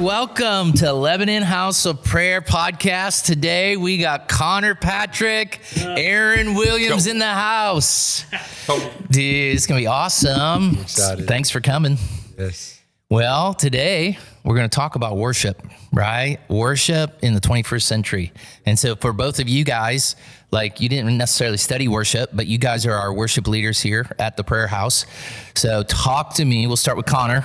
welcome to Lebanon House of Prayer podcast. Today we got Connor Patrick, Aaron Williams in the house. Dude, it's going to be awesome. Excited. Thanks for coming. Yes. Well, today we're going to talk about worship, right? Worship in the 21st century. And so for both of you guys, like you didn't necessarily study worship, but you guys are our worship leaders here at the prayer house. So talk to me. We'll start with Connor.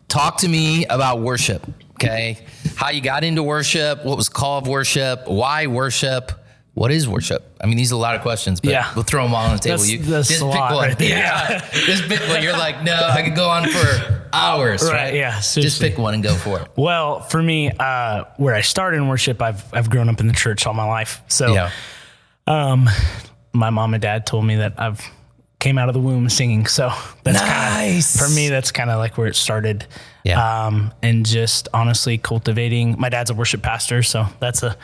Talk to me about worship, okay? How you got into worship, what was called worship, why worship, what is worship? I mean, these are a lot of questions, but we'll throw them all on the table. That's just a pick lot one. right there. Yeah, just pick one. You're like, no, I could go on for hours, right? Yeah, Just seriously. pick one and go for it. Well, for me, where I started in worship, I've grown up in the church all my life. So, my mom and dad told me that I've came out of the womb singing. So that's nice. For me, that's kind of like where it started. Yeah. And just honestly cultivating. My dad's a worship pastor, so that's a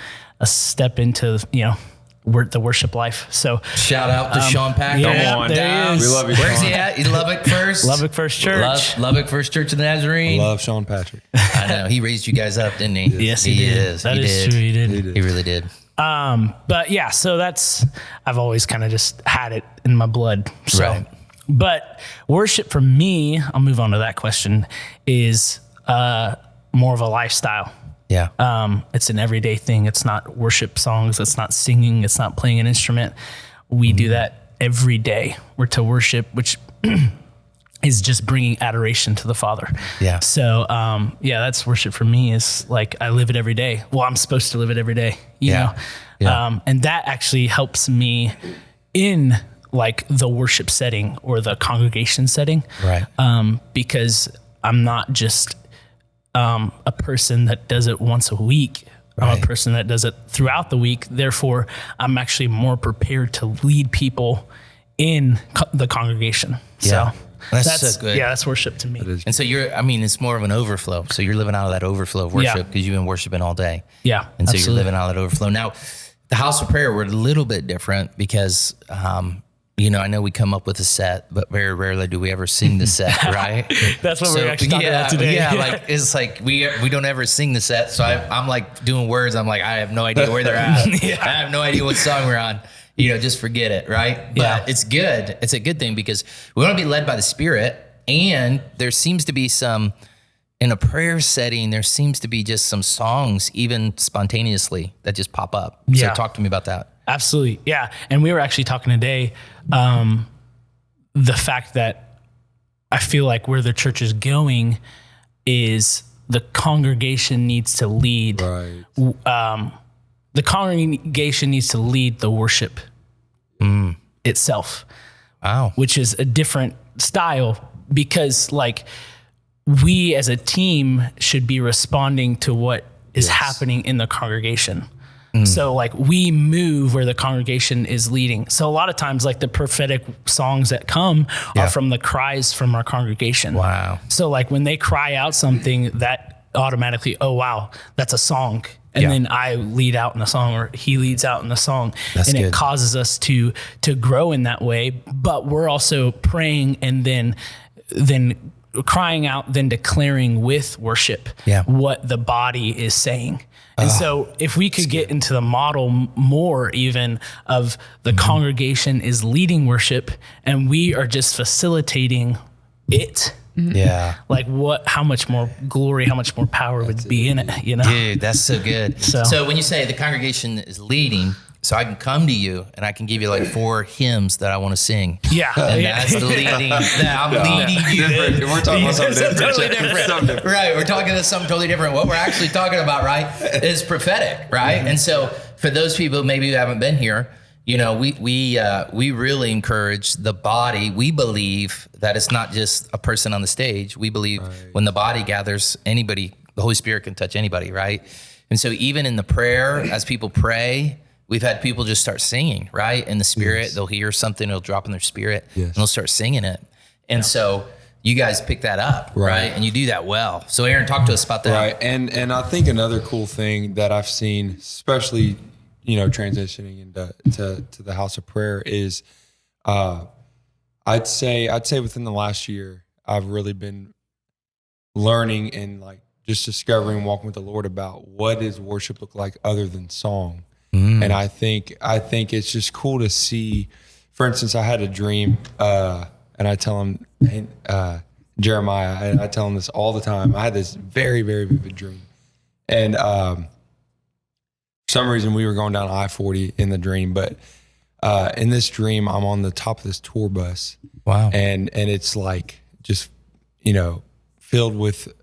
step into the worship life. So shout out to Sean Pack. Yeah, Come on there down. he is. We love you, Where's Sean. he at? He's Lubbock First. Lubbock First Church. Lubbock First Church of the Nazarene. Love Sean Patrick. I know. He raised you guys up, didn't he? Yes, he did. Is. That he is did. true. He did. He really did. But yeah, so I've always kind of just had it in my blood. So, Right. But worship for me, I'll move on to that question, is more of a lifestyle. Yeah. It's an everyday thing. It's not worship songs. It's not singing. It's not playing an instrument. We do that every day. We're to worship, which is just bringing adoration to the Father. Yeah. So, that's worship for me is like, I live it every day. Well, I'm supposed to live it every day, you know? Yeah. And that actually helps me in like the worship setting or the congregation setting. Right. Because I'm not just a person that does it once a week. I'm Right. a person that does it throughout the week. Therefore, I'm actually more prepared to lead people in the congregation. Yeah. So That's so good. Yeah, that's worship to me. And so it's more of an overflow. So you're living out of that overflow of worship because you've been worshiping all day. Yeah, And so absolutely. you're living out of that overflow. Now, the House of Prayer, we're a little bit different because, I know we come up with a set, but very rarely do we ever sing the set, right? That's what we're actually talking about today. Yeah, like it's like we don't ever sing the set. So I'm like doing words. I'm like, I have no idea where they're at. I have no idea what song we're on. Just forget it, right? But it's good. It's a good thing because we want to be led by the Spirit. And there seems to be in a prayer setting, there seems to be just some songs, even spontaneously, that just pop up. So talk to me about that. Absolutely. Yeah. And we were actually talking today, the fact that I feel like where the church is going is the congregation needs to lead. Right. The congregation needs to lead the worship itself. Wow. Which is a different style because like we as a team should be responding to what is happening in the congregation. So like we move where the congregation is leading. So a lot of times like the prophetic songs that come are from the cries from our congregation. Wow. So like when they cry out something that automatically, oh wow, that's a song. And then I lead out in a song or he leads out in the song. That's and good. it causes us to grow in that way. But we're also praying and then crying out, then declaring with worship what the body is saying. And so if we could get into the model more even of the congregation is leading worship and we are just facilitating it. Yeah. Like how much more glory, how much more power would be in it, Dude, that's so good. So- So when you say the congregation is leading, so I can come to you and I can give you like 4 hymns that I want to sing. Yeah. And that's the leading. I'm leading you. Different. We're talking about something different. Totally different. Right. We're talking about something totally different. What we're actually talking about, right, is prophetic, right? And so for those people maybe who haven't been here, we really encourage the body. We believe that it's not just a person on the stage. We believe when the body gathers, anybody, the Holy Spirit can touch anybody, right? And so even in the prayer, as people pray, we've had people just start singing, right? In the Spirit, they'll hear something, it'll drop in their spirit, and they'll start singing it. And so you guys pick that up, right? And you do that well. So Aaron, talk to us about that. Right. And I think another cool thing that I've seen, especially, transitioning into to the House of Prayer is, I'd say within the last year, I've really been learning and like just discovering, walking with the Lord about what does worship look like other than song. And I think it's just cool to see. For instance, I had a dream, and I tell him, Jeremiah, and I tell him this all the time. I had this very, very vivid dream, and for some reason we were going down I-40 in the dream, but in this dream I'm on the top of this tour bus. Wow. And it's like just filled with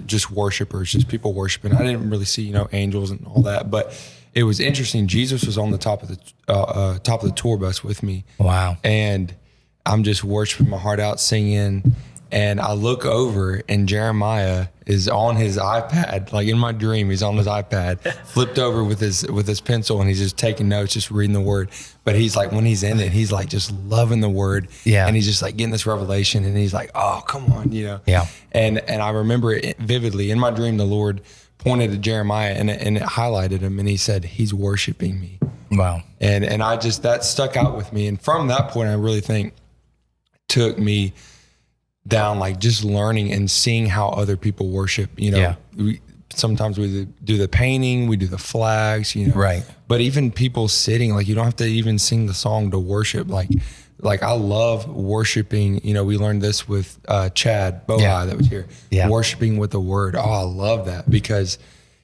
just worshipers, just people worshiping. I didn't really see angels and all that, but it was interesting. Jesus was on the top of the tour bus with me. Wow. And I'm just worshiping my heart out, singing. And I look over and Jeremiah is on his iPad. Like in my dream, he's on his iPad, flipped over with his pencil, and he's just taking notes, just reading the word. But he's like, when he's in it, he's like just loving the word. Yeah. And he's just like getting this revelation, and he's like, oh, come on, Yeah. And I remember it vividly. In my dream, the Lord pointed to Jeremiah and it highlighted him, and he said, he's worshiping me. Wow. And I just, that stuck out with me. And from that point, I really think took me down, like just learning and seeing how other people worship. Sometimes we do the painting, we do the flags, Right. But even people sitting, like you don't have to even sing the song to worship. Like I love worshiping. We learned this with Chad Bohai that was here. Yeah. Worshiping with the word. Oh, I love that because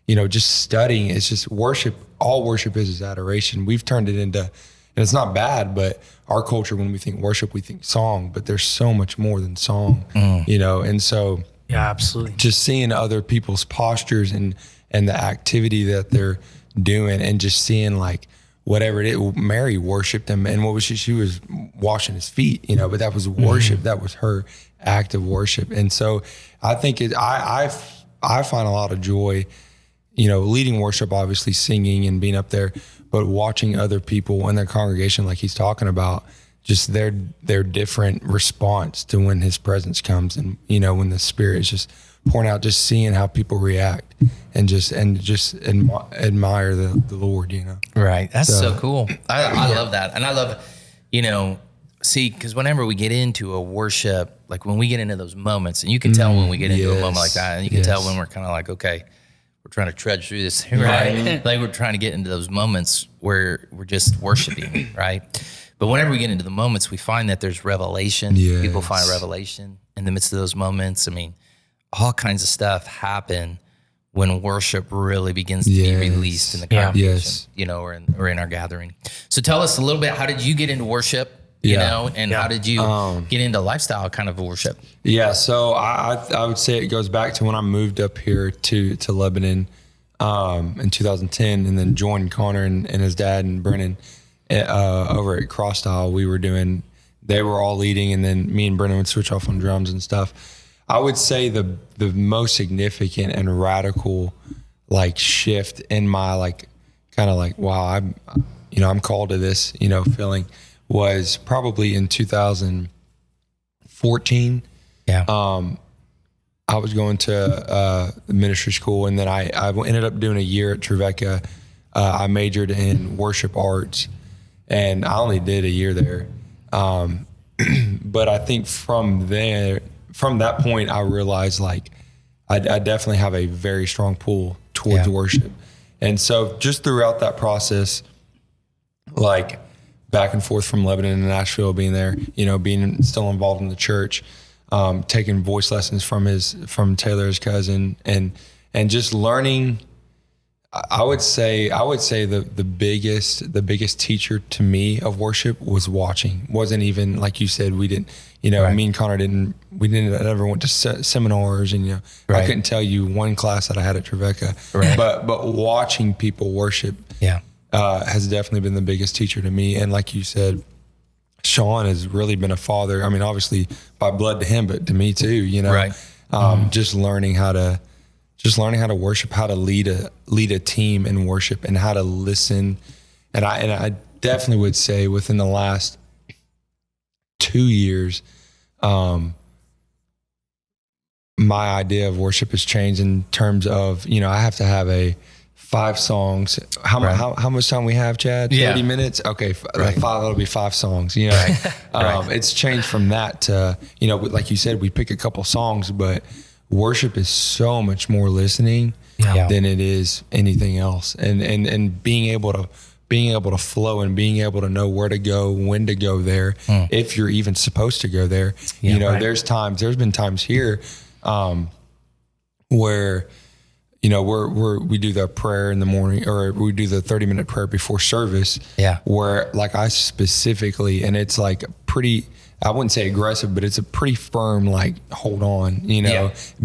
just studying. It's just worship. All worship is adoration. We've turned it into, and it's not bad, but our culture, when we think worship, we think song, but there's so much more than song, and so Yeah, absolutely. just seeing other people's postures and the activity that they're doing, and just seeing like whatever it is. Mary worshiped him, and what was she was washing his feet, but that was worship. That was her act of worship. And so I think I find a lot of joy, leading worship, obviously singing and being up there, but watching other people in their congregation, like he's talking about, just their different response to when his presence comes, and when the Spirit is just pouring out, just seeing how people react and just admire the Lord. Right. That's so cool. I love that. And I love, because whenever we get into a worship, like when we get into those moments, and you can tell when we get into a moment like that, and you can tell when we're kind of like, okay, we're trying to trudge through this, right? Like we're trying to get into those moments where we're just worshiping, right? But whenever we get into the moments, we find that there's revelation. Yes. People find revelation in the midst of those moments. I mean, all kinds of stuff happen when worship really begins to be released in the congregation, or in our gathering. So tell us a little bit, how did you get into worship? How did you get into lifestyle kind of worship? Yeah, so I would say it goes back to when I moved up here to Lebanon in 2010, and then joined Connor and his dad and Brennan over at Cross Style. They were all leading, and then me and Brennan would switch off on drums and stuff. I would say the most significant and radical shift in my wow, I'm called to this, feeling was probably in 2014. Yeah. I was going to ministry school, and then I ended up doing a year at Trevecca. I majored in worship arts, and I only did a year there. But I think from that point, I realized I definitely have a very strong pull towards worship. And so just throughout that process, back and forth from Lebanon to Nashville, being there, being still involved in the church, taking voice lessons from Taylor, his cousin, and just learning. I would say the biggest teacher to me of worship was watching. Wasn't even like you said, we didn't, Right. me and Connor never went to seminars, and I couldn't tell you one class that I had at Trevecca, but watching people worship, has definitely been the biggest teacher to me. And like you said, Sean has really been a father. I mean, obviously by blood to him, but to me too, just learning how to worship, how to lead a team in worship, and how to listen. And I definitely would say within the last 2 years, my idea of worship has changed in terms of, I have to have 5 songs. How much time we have, Chad? 30 minutes? Okay. That'll be 5 songs, It's changed from that to, like you said, we pick a couple songs, but worship is so much more listening than it is anything else. And being able to flow and being able to know where to go, when to go there, if you're even supposed to go there. There's been times here where, we do the prayer in the morning, or we do the 30-minute prayer before service. Yeah. Where like I specifically, and it's like pretty, I wouldn't say aggressive, but it's a pretty firm, like, hold on,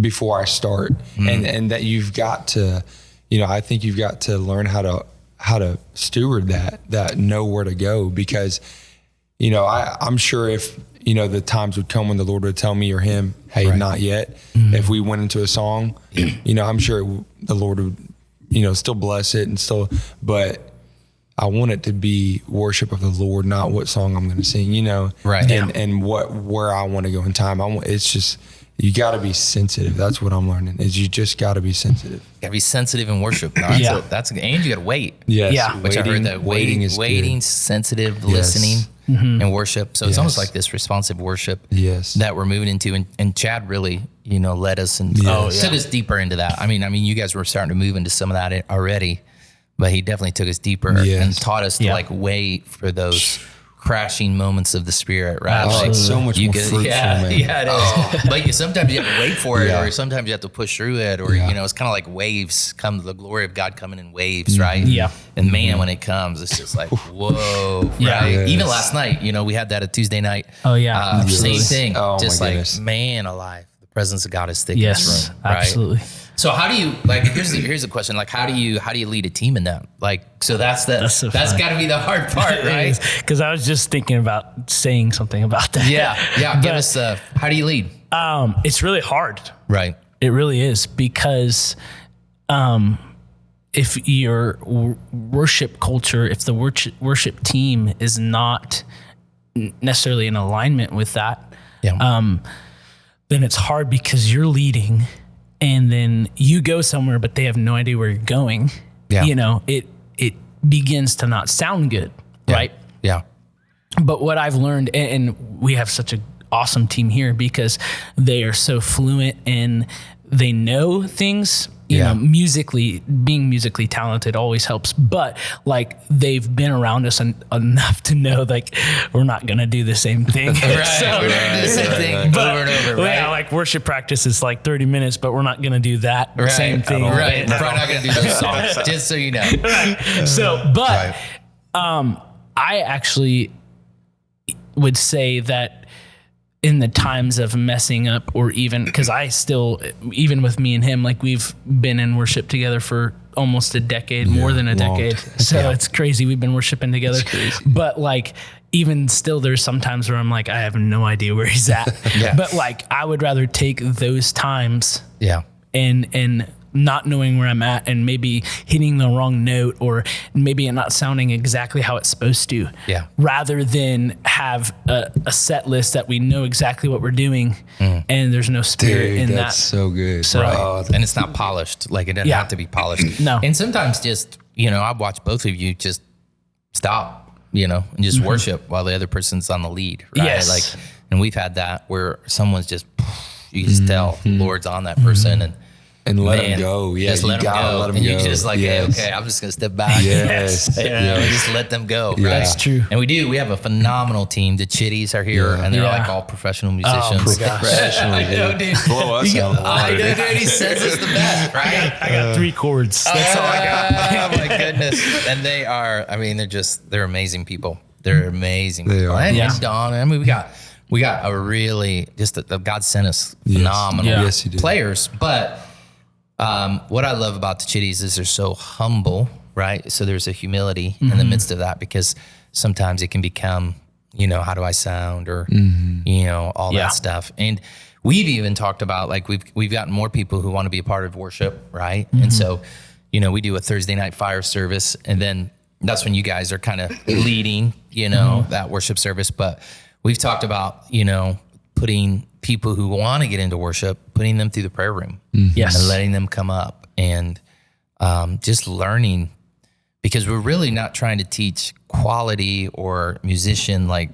before I start. And that you've got to, I think you've got to learn how to steward that know where to go, because, I'm sure if, the times would come when the Lord would tell me or him, hey, not yet. If we went into a song, I'm sure the Lord would, still bless it but I want it to be worship of the Lord, not what song I'm going to sing, Right. And where I want to go in time. It's just, you got to be sensitive. That's what I'm learning, is you just got to be sensitive. You got to be sensitive in worship. No, and you got to wait. Yes. Yeah. Which I heard that waiting, sensitive, listening, and worship. So it's almost like this responsive worship that we're moving into. And Chad really, led us and took us deeper into that. I mean, you guys were starting to move into some of that already, but he definitely took us deeper and taught us to like wait for those crashing moments of the Spirit, right? Oh, it's so much more fruitful, man. Yeah, it is. But sometimes you have to wait for it, or sometimes you have to push through it, or it's kind of like waves. Come the glory of God coming in waves, right? Yeah. And man, when it comes, it's just like whoa, right? Yes. Even last night, we had that a Tuesday night. Oh yeah, same thing. Oh, just my like goodness. Man alive, the presence of God is thick in this room, right? Absolutely. So how do you here's the question, like how do you lead a team in that? Like, so that's got to be the hard part, right? Because I was just thinking about saying something about that. Yeah. Give us how do you lead? It's really hard. Right. It really is, because if your worship culture, if the worship team is not necessarily in alignment with that, then it's hard, because you're leading and then you go somewhere, but they have no idea where you're going. Yeah. It begins to not sound good. Right. Yeah. But what I've learned, and we have such an awesome team here, because they are so fluent and they know things, you know, being musically talented always helps, but like they've been around us enough to know, like, we're not going to do the same thing. Right. So, we're going to do the same thing over and over, right? Yeah, like worship practice is like 30 minutes, but we're not going to do that same thing. Right. We're probably not going to do those songs, just so you know. Right. So, but I actually would say that in the times of messing up, or even because even with me and him, like we've been in worship together for almost a decade, more than a decade. So it's crazy. We've been worshiping together, but like, even still, there's some times where I'm like, I have no idea where he's at, but like, I would rather take those times and not knowing where I'm at, and maybe hitting the wrong note, or maybe it not sounding exactly how it's supposed to, rather than have a set list that we know exactly what we're doing, and there's no spirit in that. That's so good. So, and it's not polished. Like, it doesn't have to be polished. No. And sometimes just, I've watched both of you just stop, and just worship while the other person's on the lead, right? Yes. Like, and we've had that where someone's just, you just tell the Lord's on that person, and let him go. Yeah, just let him go. Let him and go. you just like, hey, okay, I'm just gonna step back. Yes. Just let them go. Right? That's true. And we have a phenomenal team. The Chitties are here, and they're like all professional musicians. Professional, I know, dude. Blow us out. I know, dude. He says it's the best, right? I got 3 chords. That's all I got. Oh my goodness. And they are, they're amazing people. They're amazing. They people. are. And Don, we got a really, God sent us phenomenal players, but what I love about the Chitties is they're so humble, right? So there's a humility in the midst of that, because sometimes it can become, how do I sound, or, all that stuff. And we've even talked about, like, we've gotten more people who want to be a part of worship, right? And so, we do a Thursday night fire service, and then that's when you guys are kind of leading, that worship service. But we've talked about, putting people who want to get into worship, putting them through the prayer room, and letting them come up, and just learning, because we're really not trying to teach quality or musician, like,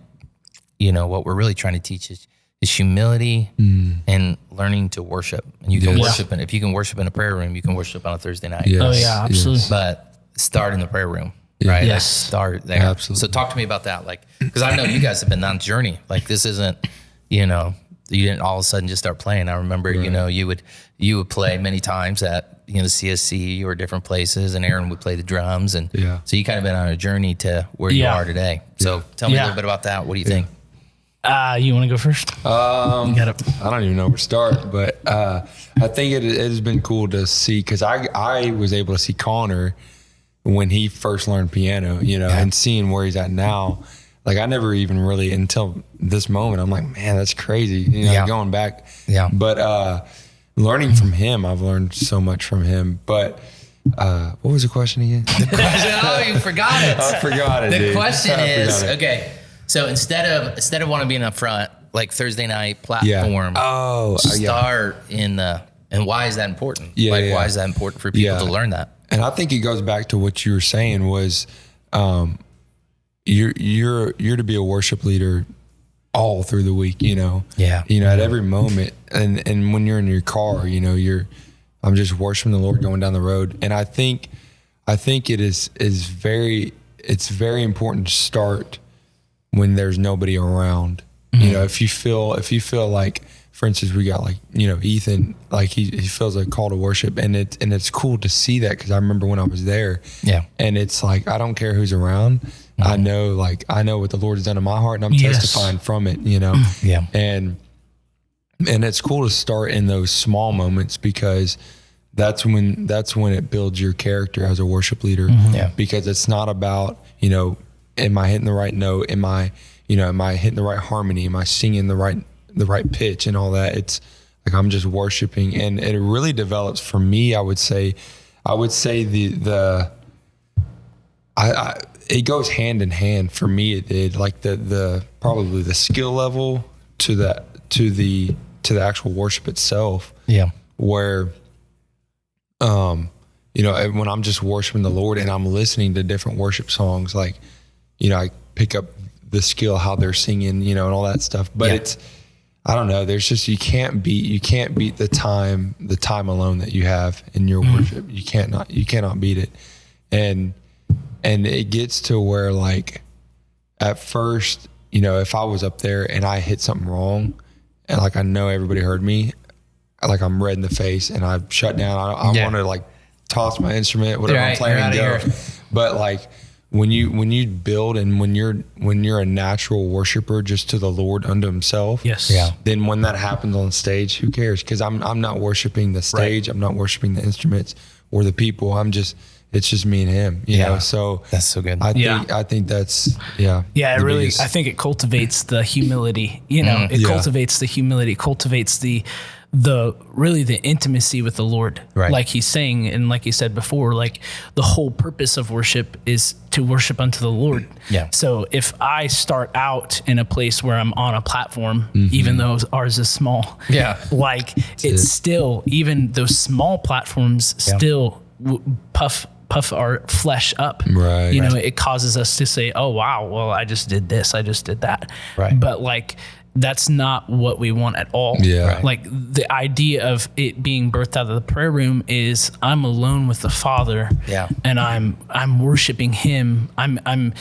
what we're really trying to teach is is humility and learning to worship. And you can worship, if you can worship in a prayer room, you can worship on a Thursday night. Yes. Oh yeah, absolutely. But start in the prayer room, right? Yes. Start there. Absolutely. So talk to me about that. Like, because I know you guys have been on a journey. Like, this isn't, you didn't all of a sudden just start playing. I remember, you would play many times at, CSC or different places, and Aaron would play the drums. And so you kind of been on a journey to where you are today. So tell me a little bit about that. What do you think? You want to go first? I don't even know where to start, but I think it has been cool to see, because I was able to see Connor when he first learned piano, and seeing where he's at now. Like, I never even really, until this moment, I'm like, man, that's crazy, going back. Yeah. But learning from him, I've learned so much from him. But what was the question again? Oh, you forgot it. I forgot it. The question is, it. okay, so instead of wanting to be in the front, like Thursday night platform, start in the, and why is that important? Why is that important for people to learn that? And I think it goes back to what you were saying was, you're to be a worship leader all through the week, at every moment. And when you're in your car, I'm just worshiping the Lord going down the road. And I think it's very important to start when there's nobody around. If you feel like, for instance, we got Ethan, like he feels a call to worship, and it's cool to see that, because I remember when I was there, and it's like, I don't care who's around. I know what the Lord has done in my heart, and I'm testifying from it, and it's cool to start in those small moments, because that's when it builds your character as a worship leader, because it's not about, am I hitting the right note? Am I hitting the right harmony? Am I singing the right pitch and all that? It's like, I'm just worshiping, and it really develops for me. I would say it goes hand in hand for me. It did, like the probably the skill level to the actual worship itself. Yeah. Where, when I'm just worshiping the Lord and I'm listening to different worship songs, like, I pick up the skill, how they're singing, and all that stuff. But it's, I don't know, there's just, you can't beat the time alone that you have in your worship. You cannot beat it. And it gets to where, like, at first, if I was up there and I hit something wrong, and like, I know everybody heard me, like, I'm red in the face and I shut down. I want to, like, toss my instrument, whatever I'm playing, and go. But like, when you build, and when you're a natural worshiper just to the Lord unto himself, then when that happens on stage, who cares? Because I'm not worshiping the stage, I'm not worshiping the instruments or the people. It's just me and him, you know. So that's so good. I think that's it really biggest. I think it cultivates the humility, it cultivates the humility, cultivates the intimacy with the Lord, like he's saying, and like he said before, like, the whole purpose of worship is to worship unto the Lord. So if I start out in a place where I'm on a platform, even though ours is small, like, it's still, even those small platforms still puff our flesh up, it causes us to say, oh wow, well, I just did this, I just did that, but like, that's not what we want at all. Like, the idea of it being birthed out of the prayer room is, I'm alone with the Father, and I'm worshiping him. I'm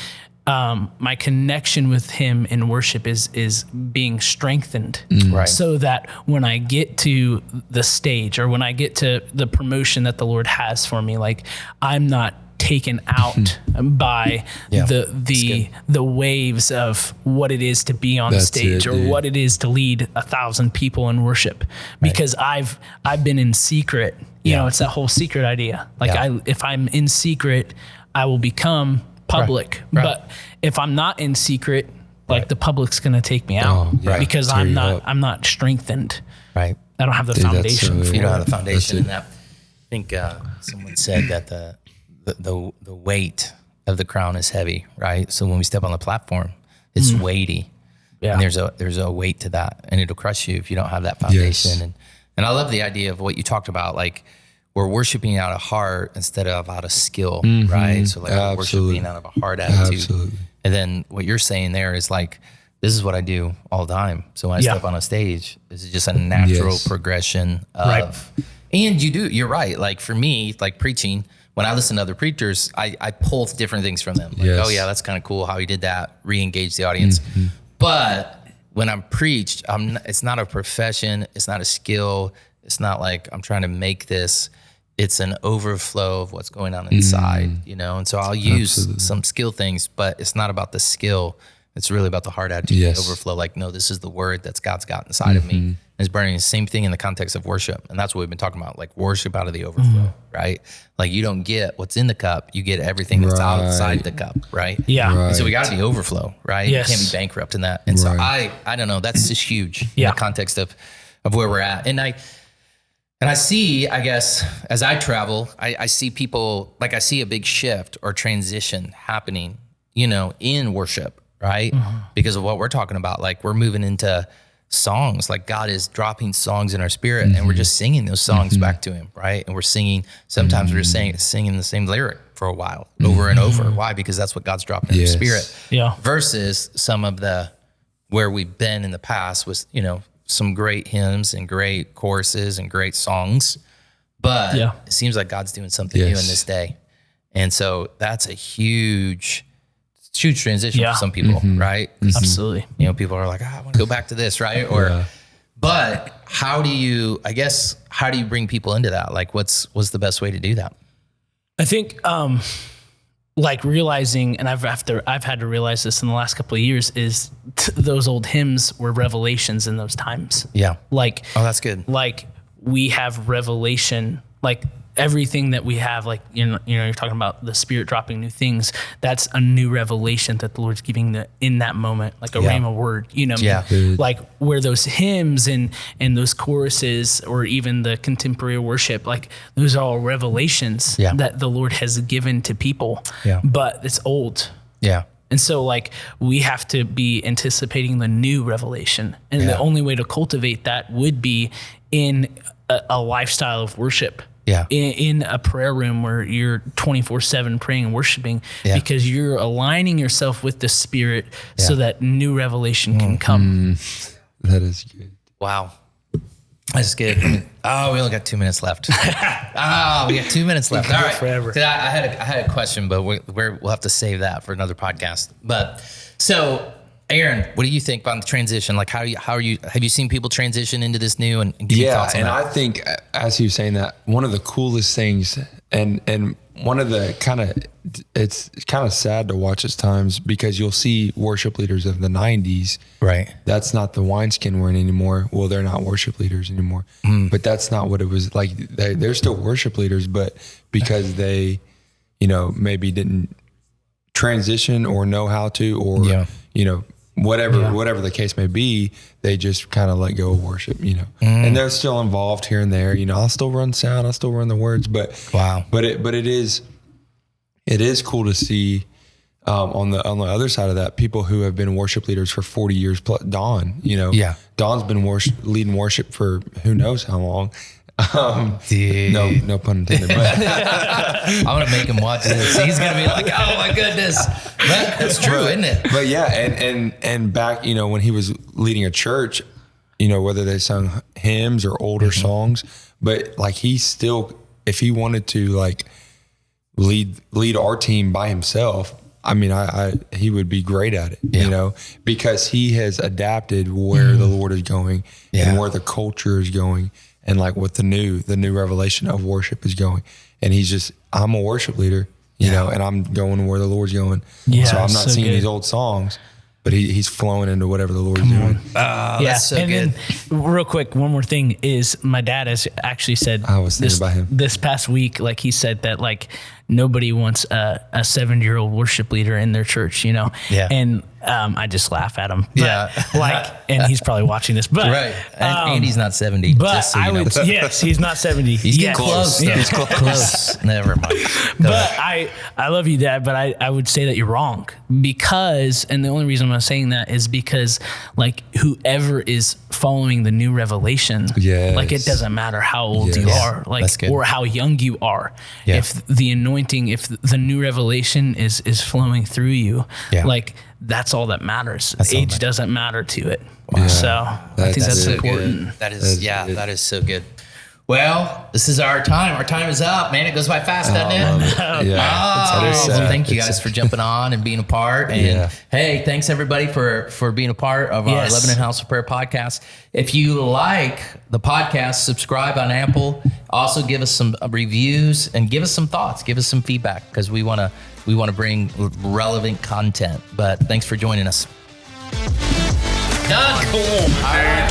my connection with him in worship is being strengthened, so that when I get to the stage, or when I get to the promotion that the Lord has for me, like, I'm not taken out by the waves of what it is to be on stage, or what it is to lead 1,000 people in worship, because I've been in secret. It's that whole secret idea. Like, if I'm in secret, I will become public. But if I'm not in secret, like, the public's gonna take me out, because I'm not strengthened. I don't have the foundation. You don't have the foundation in that. I think someone said that the weight of the crown is heavy, right? So when we step on the platform, it's weighty, and there's a weight to that, and it'll crush you if you don't have that foundation. And I love the idea of what you talked about, like, we're worshiping out of heart instead of out of skill, right? So like, we're worshiping out of a heart attitude. And then what you're saying there is, like, this is what I do all the time. So when I step on a stage, this is just a natural progression of, and you're right. Like for me, like preaching, when I listen to other preachers, I pull different things from them. Like, oh yeah, that's kind of cool how he did that, re-engage the audience. But when I'm preached, it's not a profession. It's not a skill. It's not like I'm trying to make this. It's an overflow of what's going on inside, you know? And so I'll use some skill things, but it's not about the skill. It's really about the heart attitude, the overflow. Like, no, this is the word that's God's got inside of me. And it's burning. The same thing in the context of worship. And that's what we've been talking about, like worship out of the overflow, right? Like you don't get what's in the cup. You get everything that's outside the cup, right? Yeah. And so we got to be overflow, right? Yes. You can't be bankrupt in that. And so I don't know, that's just huge in the context of where we're at. And I see, I guess, as I travel, I see people, like I see a big shift or transition happening, you know, in worship, right? Because of what we're talking about. Like we're moving into songs, like God is dropping songs in our spirit and we're just singing those songs back to him, right? And we're singing, sometimes we're just singing the same lyric for a while, over and over. Why? Because that's what God's dropping in our spirit. Yeah. Versus some of where we've been in the past was, you know, some great hymns and great choruses and great songs, but it seems like God's doing something new in this day. And so that's a huge transition for some people, right? Absolutely. You know, people are like, I want to go back to this, right? But how do you bring people into that? Like what's the best way to do that? I think, like realizing, and I've had to realize this in the last couple of years, is those old hymns were revelations in those times. Yeah. Like, oh, that's good. Like we have revelation, like everything that we have, like, you know, you're talking about the Spirit dropping new things. That's a new revelation that the Lord's giving in that moment, like a rhema word, you know, like where those hymns and those choruses or even the contemporary worship, like those are all revelations that the Lord has given to people, but it's old. Yeah. And so like we have to be anticipating the new revelation. And the only way to cultivate that would be in a lifestyle of worship. Yeah. In a prayer room where you're 24/7 praying and worshiping because you're aligning yourself with the Spirit so that new revelation can come. That is good. Wow. That's good. Oh, we only got 2 minutes left. We got 2 minutes left. All right. Forever. I had a question, but we'll have to save that for another podcast. But so Aaron, what do you think about the transition? Like, have you seen people transition into this new and give you thoughts on that? I think as you were saying that, one of the coolest things and one of the it's kind of sad to watch at times because you'll see worship leaders of the 90s. Right. That's not the wineskin we're in anymore. Well, they're not worship leaders anymore, but that's not what it was like. They're still worship leaders, but because they, you know, maybe didn't transition or know how to, or, you know, whatever the case may be, they just kind of let go of worship, you know, and they're still involved here and there, you know, I'll still run sound, I'll still run the words, but it is cool to see, on the other side of that, people who have been worship leaders for 40 years plus. Dawn's been leading worship for who knows how long. No pun intended, but I'm going to make him watch this. He's going to be like, oh my goodness. That's true, isn't it? But yeah. And back, you know, when he was leading a church, you know, whether they sung hymns or older songs, but like he still, if he wanted to like lead our team by himself, I mean, he would be great at it, you know, because he has adapted where the Lord is going and where the culture is going. And like what the new revelation of worship is going. And I'm a worship leader, you know, and I'm going where the Lord's going. Yeah, so I'm not singing these old songs, but he's flowing into whatever the Lord's doing. That's so good. Then, real quick, one more thing is my dad has actually said, I was thinking about him this past week, like he said that like nobody wants a 70-year-old worship leader in their church, you know? Yeah. And I just laugh at him. But, and he's probably watching this, but right. Andy's not 70. But so yes, he's not 70. He's getting close. Yeah. He's close. Never mind. But I love you, Dad, but I would say that you're wrong because, and the only reason I'm saying that is because like whoever is following the new revelation, like it doesn't matter how old you are, like, or how young you are. If the anointing, if the new revelation is flowing through you, like that's all that matters. That's all Age that- doesn't matter to it. Yeah. So I think that's so important. That is good. that is so good. Well, this is our time. Our time is up, man. It goes by fast, doesn't it? Yeah. Oh, It's well, sad. thank you It's guys for jumping on and being a part. And Yeah. hey, thanks everybody for being a part of our Yes. Lebanon House of Prayer podcast. If you like the podcast, subscribe on Apple. Also, give us some reviews and give us some thoughts. Give us some feedback because we want to bring relevant content. But thanks for joining us. Done. Cool. All right.